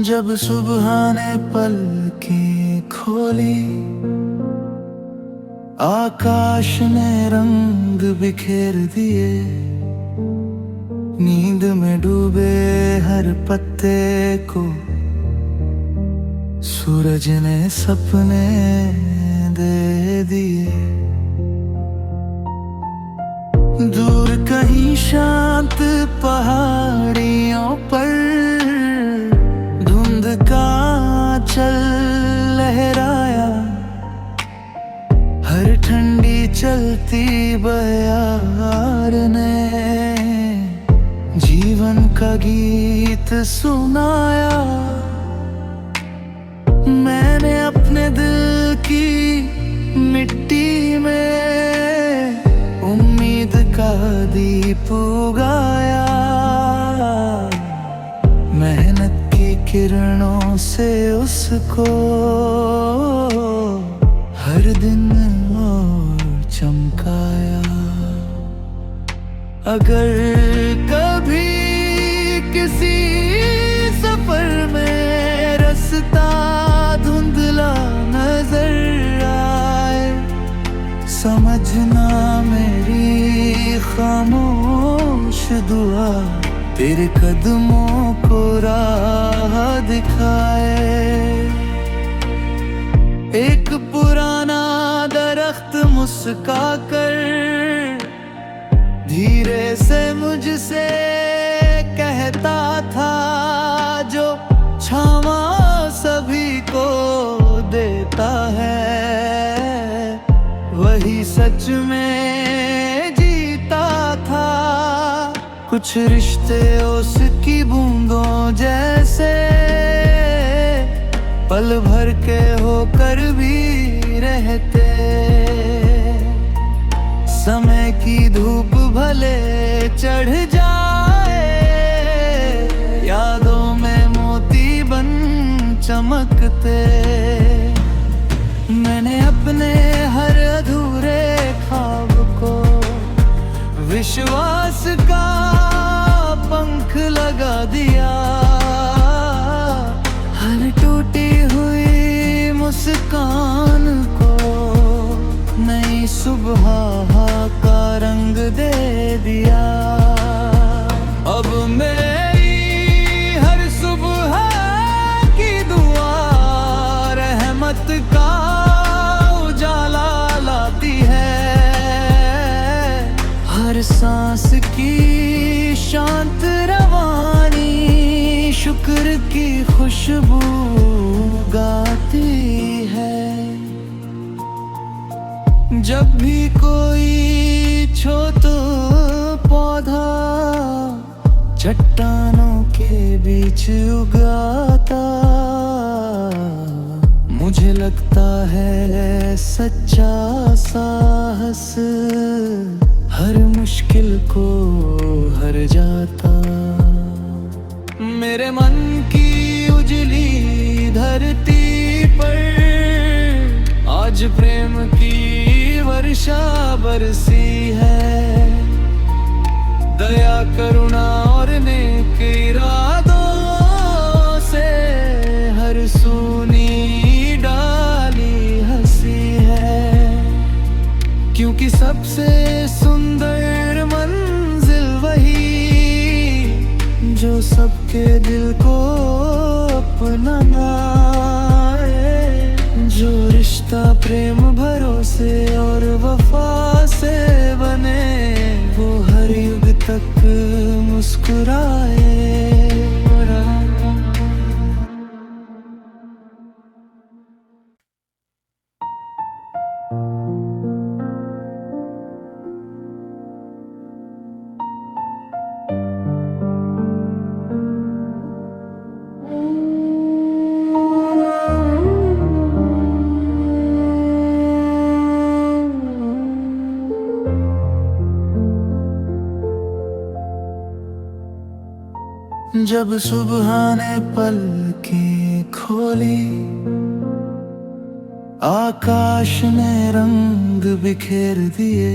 जब सुबह ने पलकें खोली, आकाश ने रंग बिखेर दिए। नींद में डूबे हर पत्ते को सूरज ने सपने दे दिए। दूर कहीं शांत पहाड़ियों पर धुंध का चल लहराया। हर ठंडी चलती बयार ने जीवन का गीत सुनाया। मैंने अपने दिल की मिट्टी में उम्मीद का दीप उगाया। मेहनत की किरणों से उसको हर दिन और चमकाया। अगर कभी किसी सफर में रास्ता धुंधला नजर आए, समझना मेरी खामोश दुआ तेरे कदमों को राह दिखाए। एक पुराना दरख्त मुस्का कर धीरे से मुझसे कहता था, जो छावा सभी को देता है वही सच में जीता था। कुछ रिश्ते उसकी बूंदों जैसे पल भर के होकर भी रहते। समय की धूप भले चढ़ जाए, यादों में मोती बन चमकते। मैंने अपने हर अधूरे ख्वाब को विश्वास का पंख लगा दिया। हर टूटी हुई मुस्कान को नई सुबह का रंग दे दिया। अब मेरी हर सुबह की दुआ रहमत का उजाला लाती है। हर सांस की शांत रवानी शुक्र की खुशबू गाती है। जब भी कोई छोटा पौधा चट्टानों के बीच उगाता, मुझे लगता है सच्चा साहस हर मुश्किल को हर जाता। मेरे मन की उजली धरती पर आज प्रेम की वर्षा बरसी है। दया करुणा और नेक इरादों से हर सूनी डाली हंसी है। क्योंकि सबसे सुंदर मंजिल वही जो सबके दिल को अपना लाए। जो रिश्ता प्रेम भरोसे और वफा से बने, वो हर युग तक मुस्कुराए। जब सुबह ने पलकें खोली, आकाश ने रंग बिखेर दिए।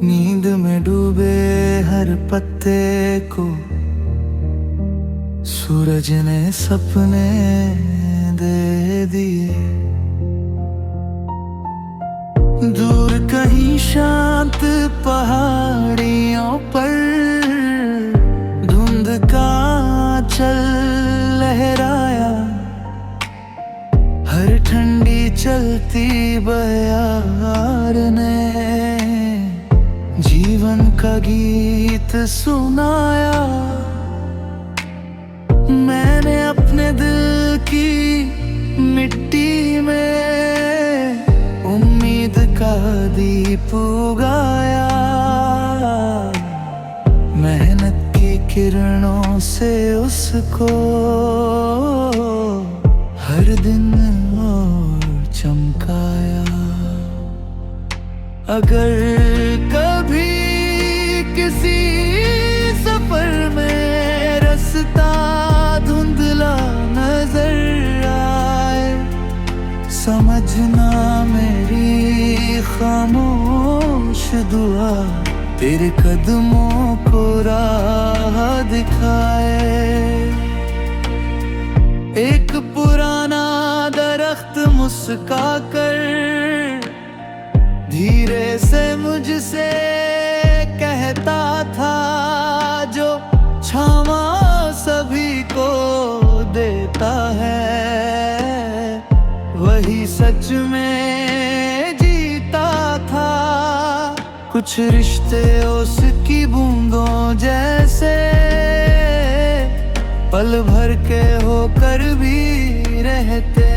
नींद में डूबे हर पत्ते को सूरज ने सपने दे दिए। दूर कहीं शांत पहाड़ियों पर धुंध का चल लहराया। हर ठंडी चलती बयार ने जीवन का गीत सुनाया। मैंने अपने दिल की मिट्टी में उम्मीद का दीप उगाया। मेहनत की किरणों से उसको हर दिन और चमकाया। अगर कभी किसी सफर में रास्ता धुंधला नजर आए, समझना मेरी खामोश दुआ तेरे कदमों को राह दिखाए। एक पुराना दरख्त मुस्का कर धीरे से मुझसे कहता था, जो क्षमा सभी को देता है वही सच में जीता था। कुछ रिश्ते उसकी बूंदों जैसे पल भर के होकर भी रहते।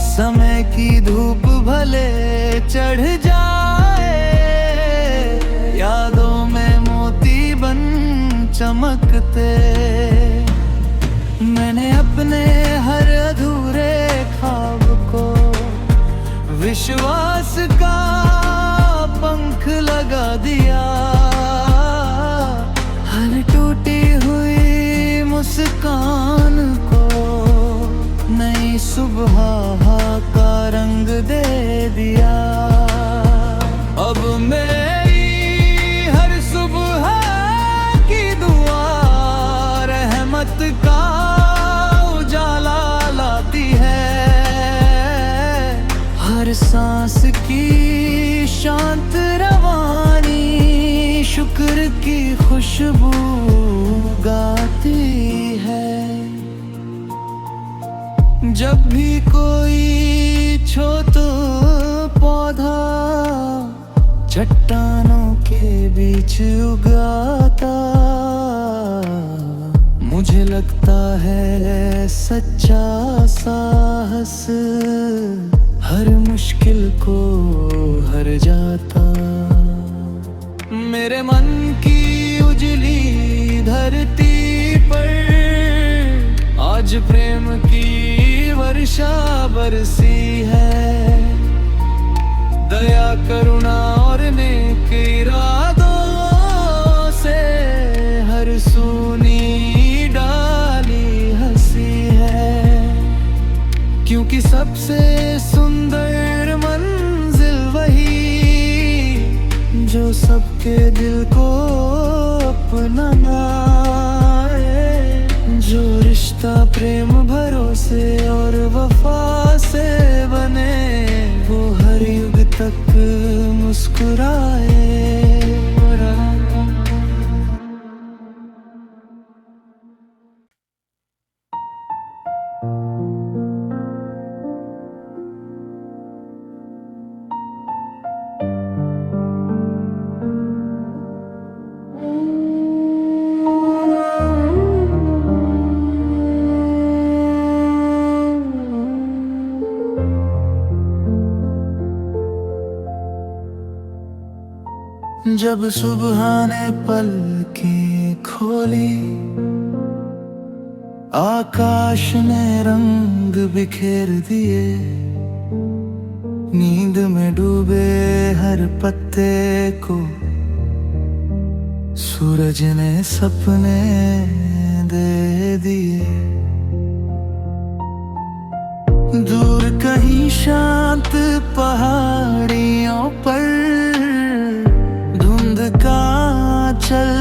समय की धूप भले चढ़ जाए, यादों में मोती बन चमकते। मैंने अपने हर अधूरे ख्वाब को विश्वास का पंख लगा दिया। हर टूटी हुई मुस्कान को नई सुबह का रंग दे दिया। अब मेरी हर सुबह की दुआ रहमत का उजाला लाती है। हर सांस की शांत रवानी शुक्र की खुशबू गाती है। जब भी कोई छोटा पौधा चट्टानों के बीच उगाता, मुझे लगता है सच्चा साहस हर मुश्किल को हर जाता। मेरे मन की उजली धरती पर आज प्रेम की वर्षा बरसी है। दया करुणा और नेक इरादों से हर सूनी डाली हंसी है। क्योंकि सबसे सुंदर मंजिल वही जो सबके दिल को अपना लाए। जो रिश्ता प्रेम भरोसे और वफा से बने, वो हर युग तक मुस्कुराए। जब सुबह ने पलकें खोली, आकाश ने रंग बिखेर दिए। नींद में डूबे हर पत्ते को सूरज ने सपने दे दिए। दूर कहीं शांत पहाड़ियों पर धुंध का चल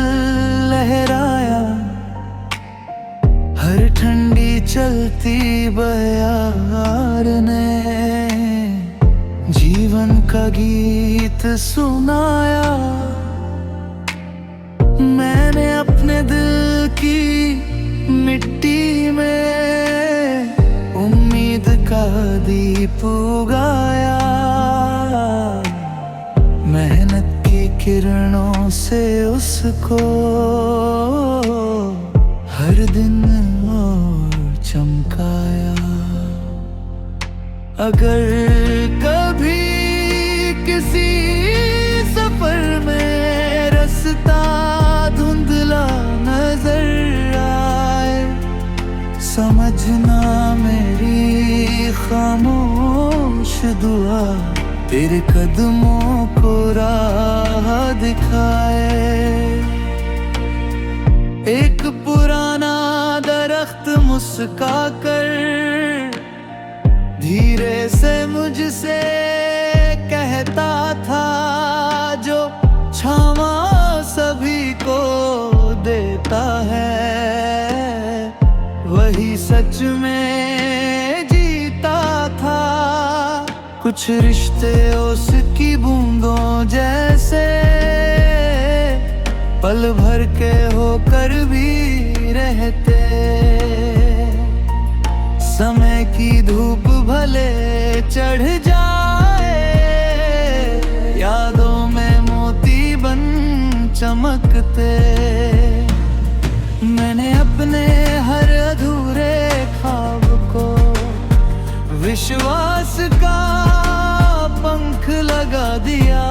लहराया। चलती बयार ने जीवन का गीत सुनाया। मैंने अपने दिल की मिट्टी में उम्मीद का दीप उगाया। मेहनत की किरणों से उसको हर दिन और चमकाया। अगर कभी किसी सफर में रास्ता धुंधला नजर आए, समझना मेरी खामोश दुआ तेरे कदमों को राह दिखाए। एक पुराना दरख्त मुस्का कर धीरे से मुझसे कहता था, जो छावा सभी को देता है वही सच में जीता था। कुछ रिश्ते उसकी बूंदों जैसे पल भर के होकर भी रहते। समय की धूप भले चढ़ जाए, यादों में मोती बन चमकते। मैंने अपने हर अधूरे ख्वाब को विश्वास का पंख लगा दिया।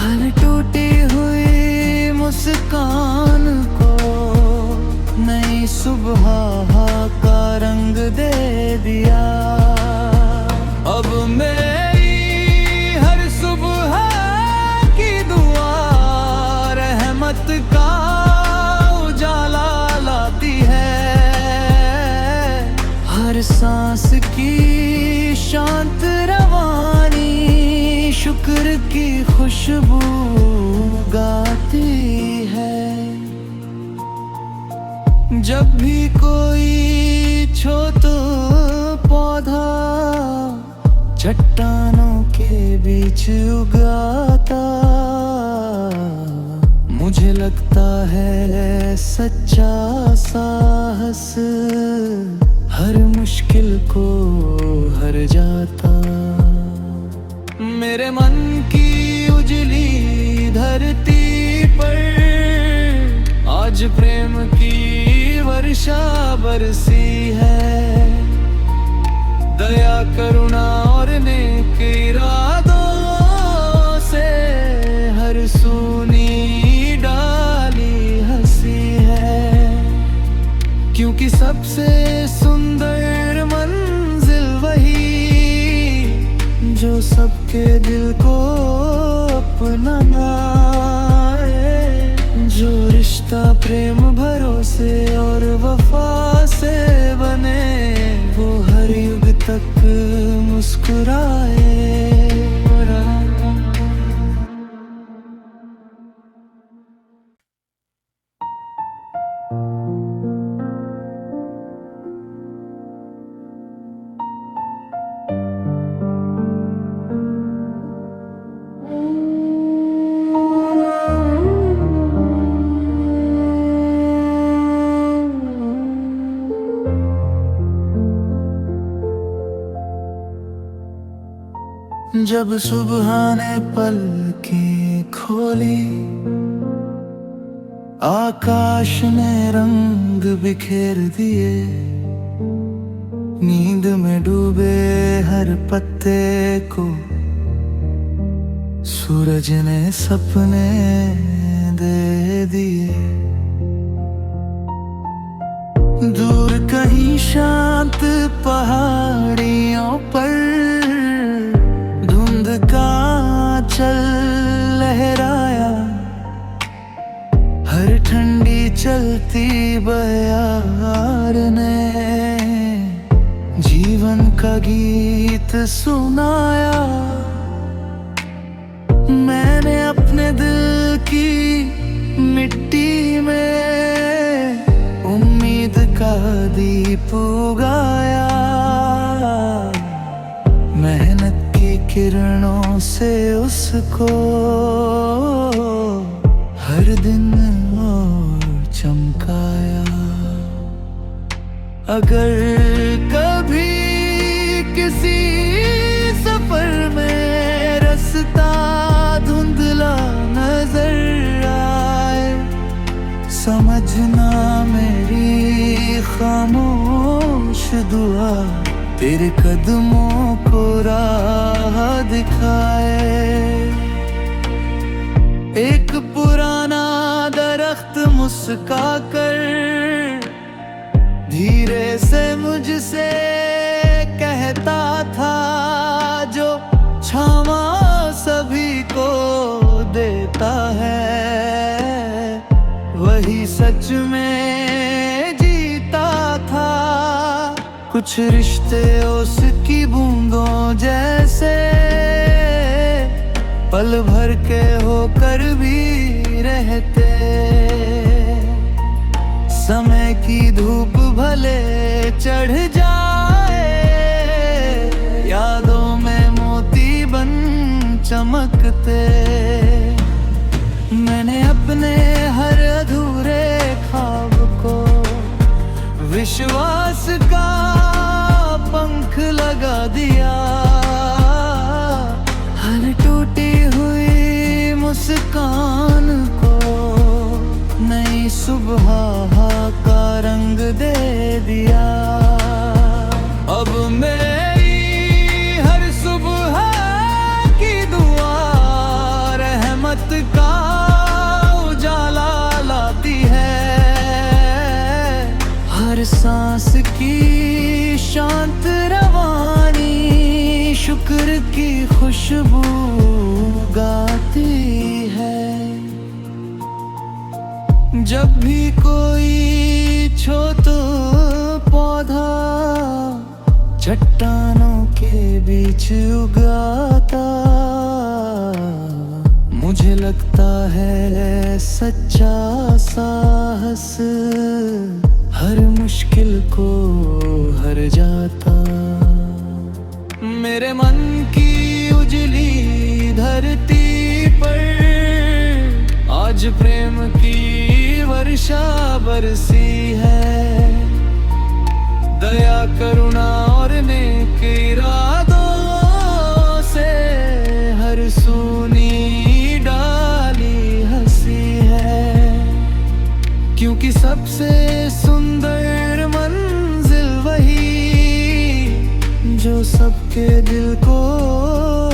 हर टूटी हुई मुस्कान को नई सुबह का रंग दे दिया। अब मेरी हर सुबह की दुआ रहमत का उजाला लाती है। हर सांस की शांत रवानी शुक्र की खुशबू गाती है। जब भी कोई छोटा पौधा चट्टानों के बीच उगाता, मुझे लगता है सच्चा साहस हर मुश्किल को हर जाता। मेरे मन की उजली धरती पर आज प्रेम की वर्षा बरसी है। दया करुणा और नेक इरादों से हर सूनी डाली हंसी है। क्योंकि सबसे सुंदर मंजिल वही जो सबके दिल को अपना लाए। जो रिश्ता प्रेम भरोसे और वफा से बने, वो हर युग तक मुस्कुराए। जब सुबह ने पलकें खोली, आकाश ने रंग बिखेर दिए। नींद में डूबे हर पत्ते को सूरज ने सपने दे दिए। दूर कहीं शांत पहाड़ियों पर धुंध का चल लहराया। हर ठंडी चलती बयार ने जीवन का गीत सुनाया। मैंने अपने दिल की मिट्टी में उम्मीद का दी उगाया। मेहनत की किरणों से उसको हर दिन और चमकाया। अगर कभी किसी सफर में रास्ता धुंधला नजर आए, समझना मेरी खामोश दुआ तेरे कदमों को राह दिखाए। एक पुराना दरख्त मुस्का कर धीरे से मुझसे कहता था, जो छावा सभी को देता है वही सच में जीता था। कुछ रिश्ते उसकी बूंदों जैसे पल भर के होकर भी रहते। समय की धूप भले चढ़ जाए, यादों में मोती बन चमकते। मैंने अपने हर अधूरे ख्वाब को विश्वास का पंख लगा दिया। हर टूटी हुई मुस्कान को नई सुबह का रंग दे दिया। अब मेरी हर सुबह की दुआ रहमत का उजाला लाती है। हर सांस की शांत रवानी शुक्र की खुशबू गाती है। जब भी कोई छोटा पौधा चट्टानों के बीच उगाता, मुझे लगता है सच्चा साहस हर मुश्किल को हर जाता। मेरे मन की उजली धरती पर आज प्रेम की वर्षा बरसी है। दया करुणा और नेक इरादों से हर सूनी डाली हंसी है। क्योंकि सबसे सुंदर मंजिल वही जो सबके दिल को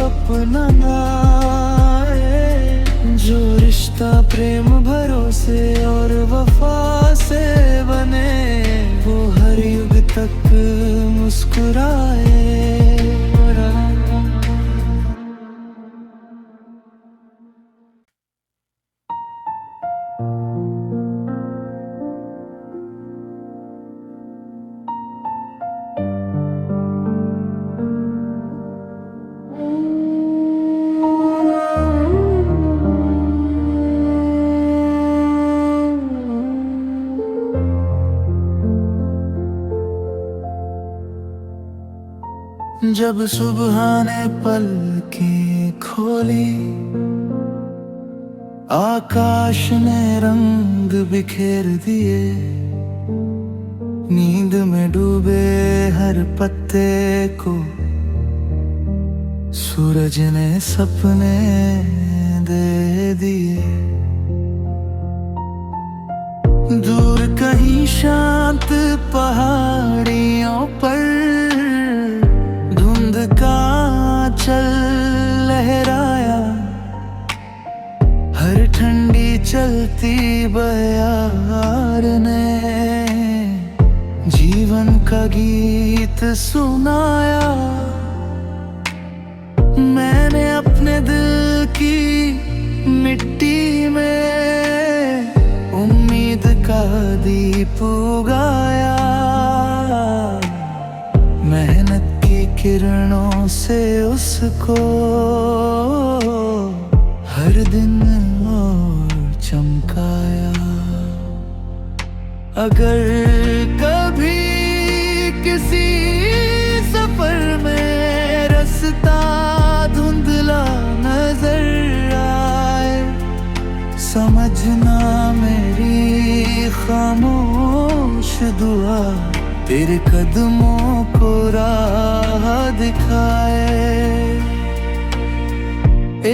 अपना लाए। जो रिश्ता प्रेम भरोसे और वफा से बने, वो हर युग तक मुस्कुराए। जब सुबह ने पलकें खोली, आकाश ने रंग बिखेर दिए। नींद में डूबे हर पत्ते को सूरज ने सपने दे दिए। दूर कहीं शांत पहाड़ियों पर धुंध का चल लहराया। हर ठंडी चलती बयार ने जीवन का गीत सुनाया। मैंने अपने दिल की मिट्टी में उम्मीद का दीप उगाया। मेहनत की किरणों से उसको हर दिन और चमकाया। अगर कभी किसी सफर में रास्ता धुंधला नजर आए, समझना मेरी खामोश दुआ तेरे कदमों को राह दिखाए।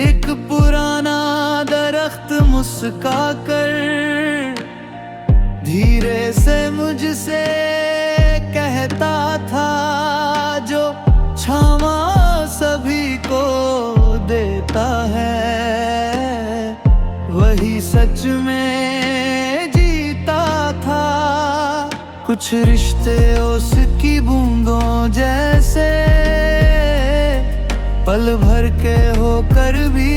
एक पुराना दरख्त मुस्का कर धीरे से मुझसे कहता था, जो क्षमा सभी को देता है वही सच में जीता था। कुछ रिश्ते उसकी बूंदों जैसे पल भर के होकर भी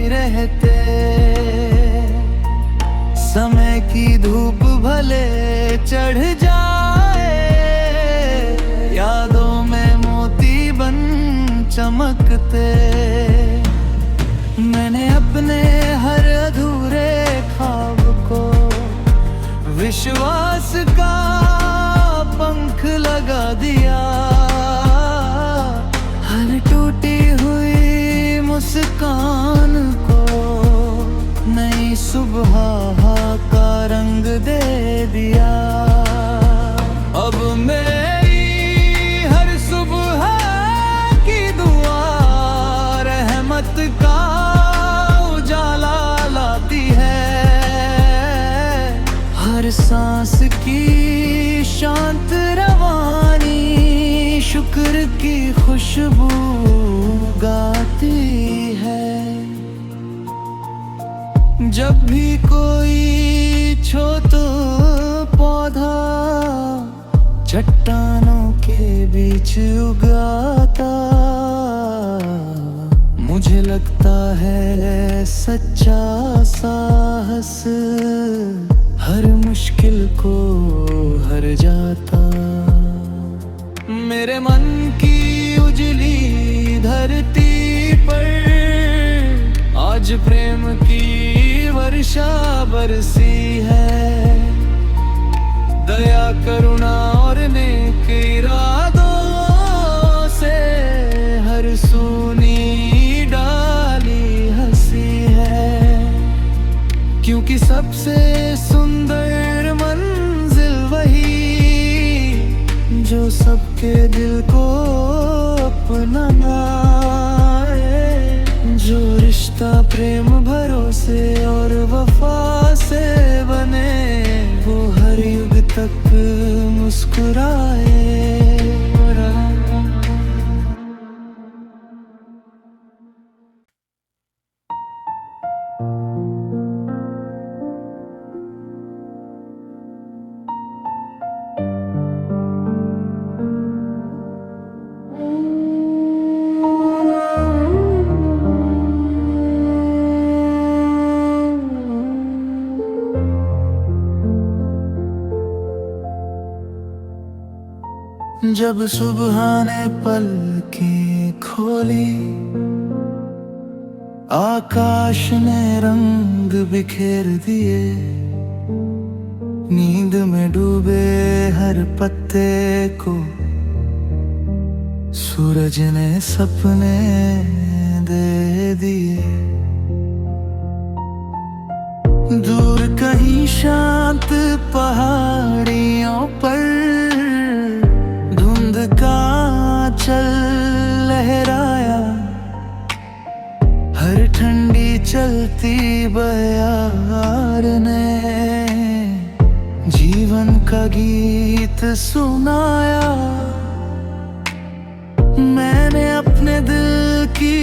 रहते, समय की धूप भले चढ़ जाए, यादों में मोती बन चमकते। मैंने अपने हर अधूरे ख्वाब को विश्वास का पंख लगा दिया, हर टूटी हुई मुस्कान को नई सुबह का रंग दे दिया। अब मेरी हर सुबह की दुआ रहमत का उजाला लाती है, हर सांस की शांत रवानी शुक्र की खुशबू गाती है। जब भी कोई छोटा पौधा चट्टानों के बीच उगाता, मुझे लगता है सच्चा साहस हर मुश्किल को हर जाता। मेरे मन की उजली धरती पर आज प्रेम की वर्षा बरसी है, दया करुणा और नेक इरादों से हर सूनी डाली हंसी है। क्योंकि सबसे सुंदर मंजिल वही जो सबके दिल को अपना लाए, जो रिश्ता प्रेम भरोसे और वफा से बने, वो हर युग तक मुस्कुराए। जब सुबह ने पलकें खोली, आकाश ने रंग बिखेर दिए, नींद में डूबे हर पत्ते को सूरज ने सपने दे दिए। दूर कहीं शांत पहाड़ियों पर धुंध का चल लहराया, हर ठंडी चलती बयार ने जीवन का गीत सुनाया। मैंने अपने दिल की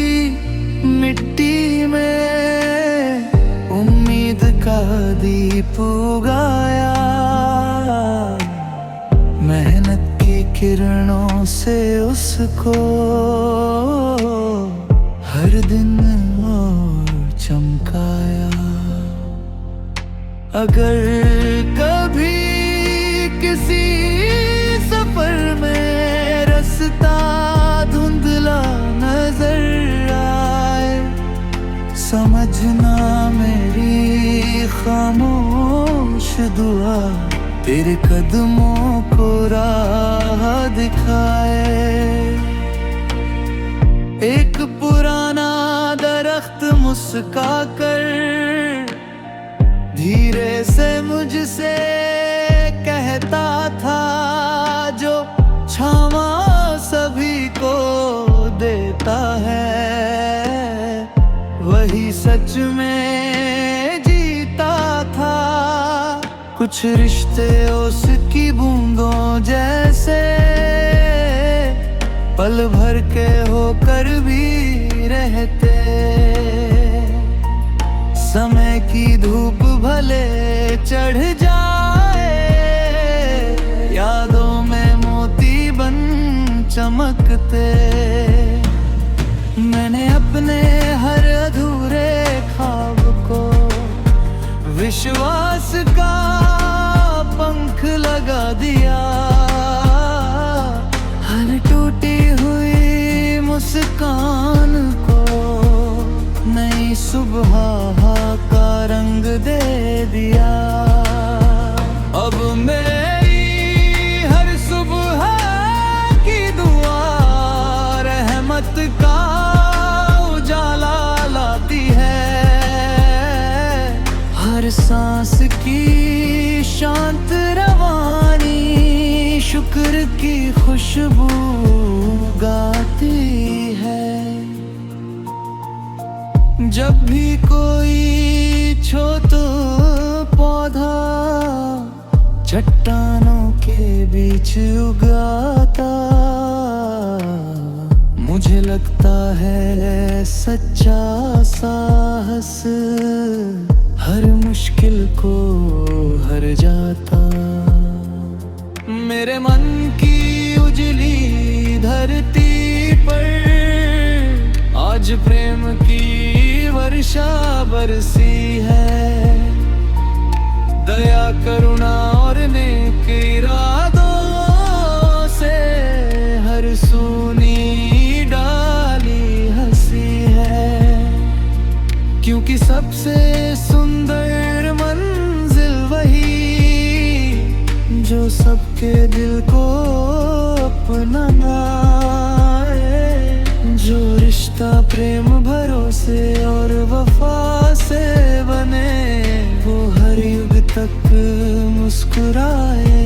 मिट्टी में उम्मीद का दीप उगाया, मेहनत की किरणों से उसको हर दिन और चमकाया। अगर कभी किसी सफर में रास्ता धुंधला नजर आए, समझना मेरी खामोश दुआ तेरे कदमों को राह दिखाए। एक पुराना दरख्त मुस्का कर धीरे से मुझसे कहता था, जो क्षमा सभी को देता है वही सच में जीता था। कुछ रिश्ते उसकी बूंदों जैसे पल भर के होकर भी रहते। समय की धूप भले चढ़ जाए, यादों में मोती बन चमकते। मैंने अपने हर अधूरे ख्वाब को विश्वास का पंख लगा दिया। हर टूटी हुई मुस्कान को नई सुबह का रंग दे दिया। अब मेरी हर सुबह की दुआ रहमत का उजाला लाती है। हर सांस की शांत रवानी शुक्र की खुशबू गाती है। जब भी कोई छोटा पौधा चट्टानों के बीच उगाता, मुझे लगता है सच्चा साहस हर मुश्किल को हर जाता। मेरे मन की उजली धरती पर आज प्रेम की वर्षा बरसी है। दया करुणा और नेक इरादों से हर सूनी डाली हंसी है। क्योंकि सबसे सुंदर मंजिल वही जो सबके दिल को अपना लाए। जो रिश्ता प्रेम भरोसे और वफा से बने, वो हर युग तक मुस्कुराए।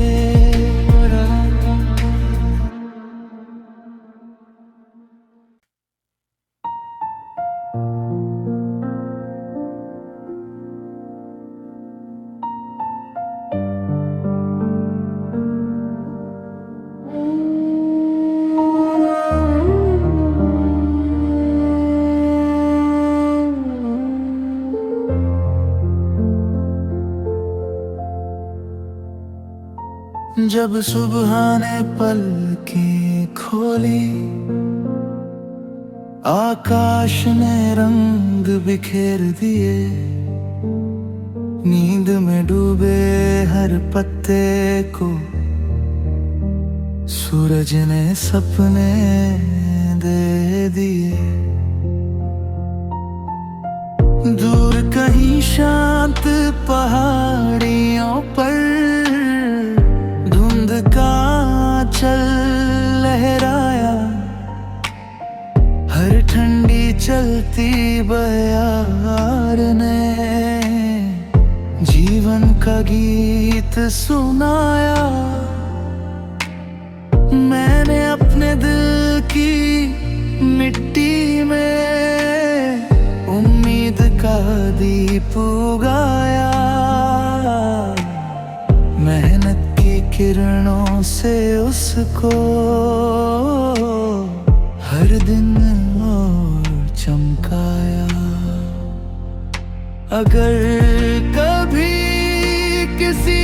जब सुबह ने पलकें खोली, आकाश ने रंग बिखेर दिए। नींद में डूबे हर पत्ते को सूरज ने सपने दे दिए। दूर कहीं शांत पहाड़ियों पर धुंध का चल लहराया। हर ठंडी चलती बयार ने जीवन का गीत सुनाया। मैंने अपने दिल की मिट्टी में उम्मीद का दीप उगाया। मेहनत की किरणों से उसको हर दिन और चमकाया। अगर कभी किसी